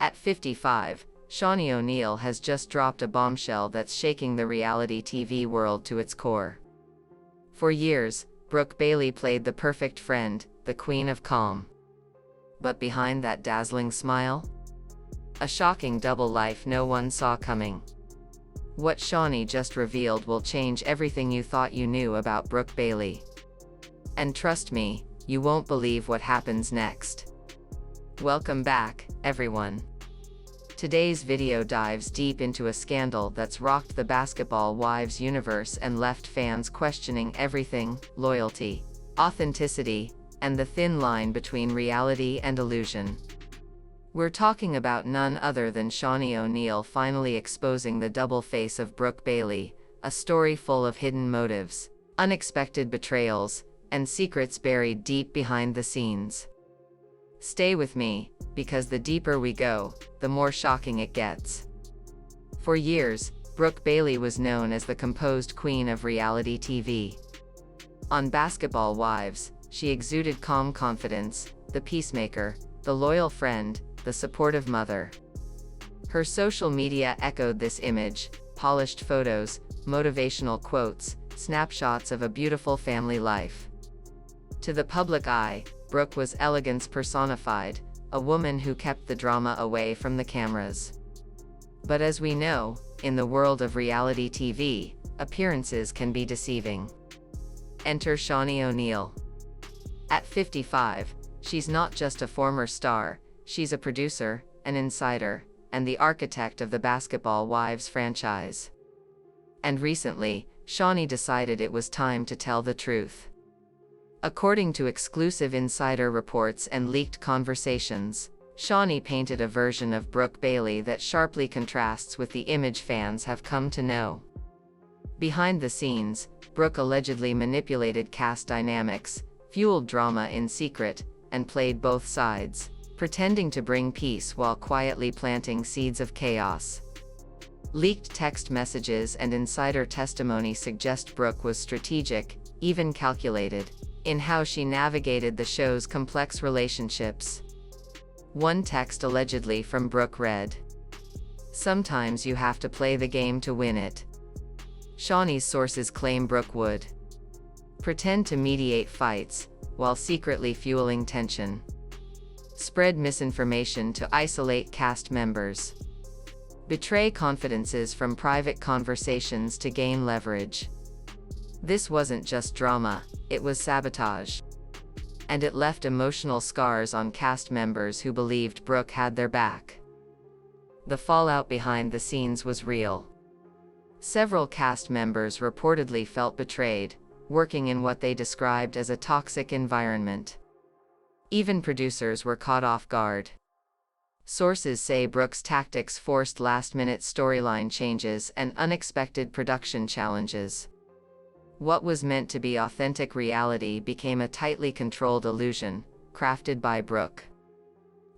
At 55, Shaunie O'Neal has just dropped a bombshell that's shaking the reality TV world to its core. For years, Brooke Bailey played the perfect friend, the queen of calm. But behind that dazzling smile? A shocking double life no one saw coming. What Shaunie just revealed will change everything you thought you knew about Brooke Bailey. And trust me, you won't believe what happens next. Welcome back, everyone. Today's video dives deep into a scandal that's rocked the Basketball Wives universe and left fans questioning everything: loyalty, authenticity, and the thin line between reality and illusion. We're talking about none other than Shaunie O'Neal finally exposing the double face of Brooke Bailey, a story full of hidden motives, unexpected betrayals, and secrets buried deep behind the scenes. Stay with me, because the deeper we go, the more shocking it gets. For years, Brooke Bailey was known as the composed queen of reality TV. On Basketball Wives, she exuded calm confidence, the peacemaker, the loyal friend, the supportive mother. Her social media echoed this image: polished photos, motivational quotes, snapshots of a beautiful family life. To the public eye, Brooke was elegance personified, a woman who kept the drama away from the cameras. But as we know, in the world of reality TV, appearances can be deceiving. Enter Shaunie O'Neal. At 55, she's not just a former star, she's a producer, an insider, and the architect of the Basketball Wives franchise. And recently, Shaunie decided it was time to tell the truth. According to exclusive insider reports and leaked conversations, Shaunie painted a version of Brooke Bailey that sharply contrasts with the image fans have come to know. Behind the scenes, Brooke allegedly manipulated cast dynamics, fueled drama in secret, and played both sides, pretending to bring peace while quietly planting seeds of chaos. Leaked text messages and insider testimony suggest Brooke was strategic, even calculated, in how she navigated the show's complex relationships. One text allegedly from Brooke read, "Sometimes you have to play the game to win it." Shaunie's sources claim Brooke would pretend to mediate fights, while secretly fueling tension, spread misinformation to isolate cast members, betray confidences from private conversations to gain leverage. This wasn't just drama, it was sabotage. And it left emotional scars on cast members who believed Brooke had their back. The fallout behind the scenes was real. Several cast members reportedly felt betrayed, working in what they described as a toxic environment. Even producers were caught off guard. Sources say Brooke's tactics forced last-minute storyline changes and unexpected production challenges. What was meant to be authentic reality became a tightly controlled illusion, crafted by Brooke.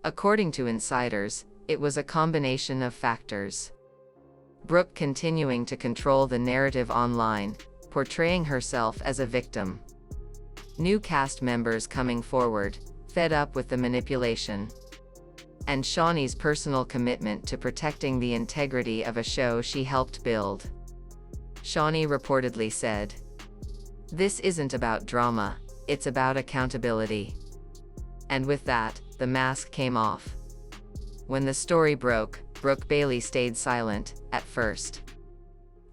According to insiders, it was a combination of factors. Brooke continuing to control the narrative online, portraying herself as a victim. New cast members coming forward, fed up with the manipulation. And Shaunie's personal commitment to protecting the integrity of a show she helped build. Shaunie reportedly said, "This isn't about drama, it's about accountability." And with that, the mask came off. When the story broke, Brooke Bailey stayed silent, at first.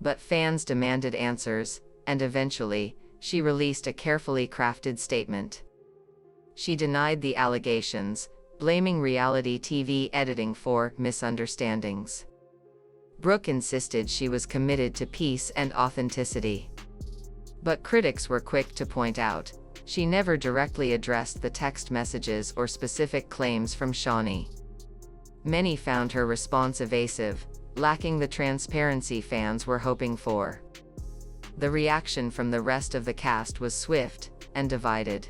But fans demanded answers, and eventually, she released a carefully crafted statement. She denied the allegations, blaming reality TV editing for misunderstandings. Brooke insisted she was committed to peace and authenticity. But critics were quick to point out, she never directly addressed the text messages or specific claims from Shaunie. Many found her response evasive, lacking the transparency fans were hoping for. The reaction from the rest of the cast was swift and divided.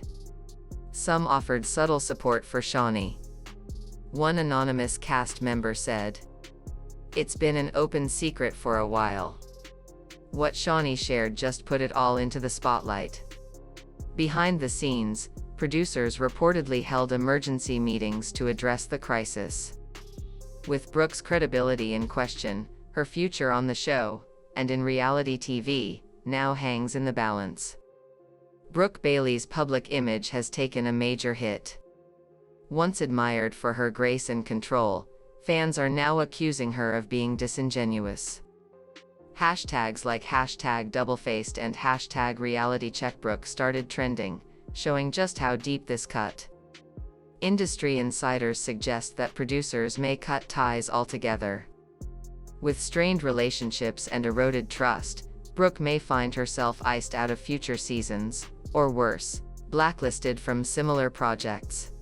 Some offered subtle support for Shaunie. One anonymous cast member said, "It's been an open secret for a while. What Shaunie shared just put it all into the spotlight." Behind the scenes, producers reportedly held emergency meetings to address the crisis. With Brooke's credibility in question, her future on the show, and in reality TV, now hangs in the balance. Brooke Bailey's public image has taken a major hit. Once admired for her grace and control, fans are now accusing her of being disingenuous. Hashtags like #doublefaced and #realitycheckbrooke started trending, showing just how deep this cut. Industry insiders suggest that producers may cut ties altogether. With strained relationships and eroded trust, Brooke may find herself iced out of future seasons, or worse, blacklisted from similar projects.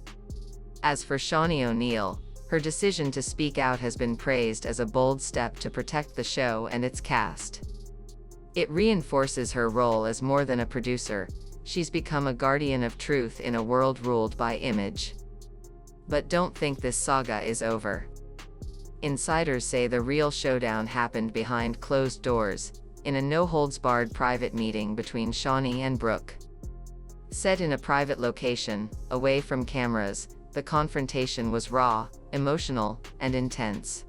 As for Shaunie O'Neal, her decision to speak out has been praised as a bold step to protect the show and its cast. It reinforces her role as more than a producer. She's become a guardian of truth in a world ruled by image. But don't think this saga is over. Insiders say the real showdown happened behind closed doors, in a no-holds-barred private meeting between Shaunie and Brooke. Set in a private location, away from cameras, the confrontation was raw, emotional, and intense.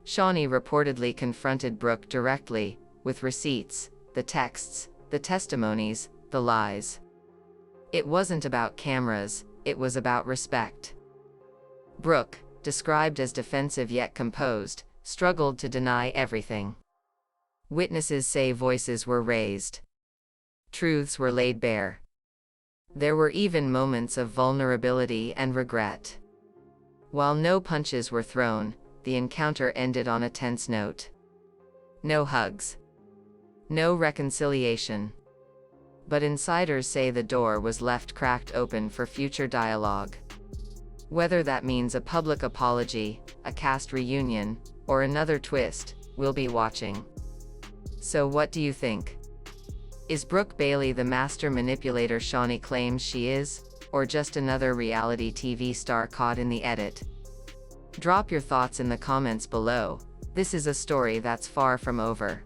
Shaunie reportedly confronted Brooke directly, with receipts, the texts, the testimonies, the lies. It wasn't about cameras, it was about respect. Brooke, described as defensive yet composed, struggled to deny everything. Witnesses say voices were raised. Truths were laid bare. There were even moments of vulnerability and regret. While no punches were thrown, the encounter ended on a tense note. No hugs. No reconciliation. But insiders say the door was left cracked open for future dialogue. Whether that means a public apology, a cast reunion, or another twist, we'll be watching. So what do you think? Is Brooke Bailey the master manipulator Shaunie claims she is, or just another reality TV star caught in the edit? Drop your thoughts in the comments below. This is a story that's far from over.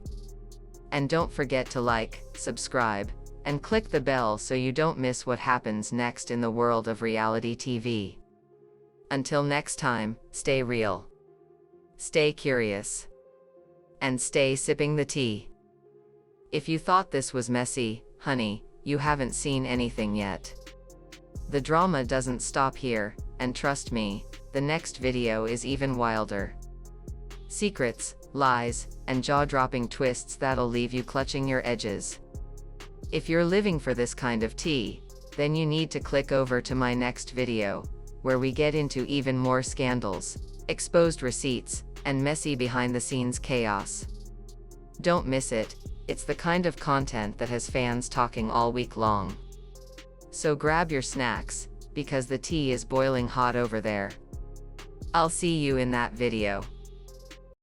And don't forget to like, subscribe, and click the bell so you don't miss what happens next in the world of reality TV. Until next time, stay real. Stay curious. And stay sipping the tea. If you thought this was messy, honey, you haven't seen anything yet. The drama doesn't stop here, and trust me, the next video is even wilder. Secrets, lies, and jaw-dropping twists that'll leave you clutching your edges. If you're living for this kind of tea, then you need to click over to my next video, where we get into even more scandals, exposed receipts, and messy behind-the-scenes chaos. Don't miss it, it's the kind of content that has fans talking all week long. So grab your snacks, because the tea is boiling hot over there. I'll see you in that video.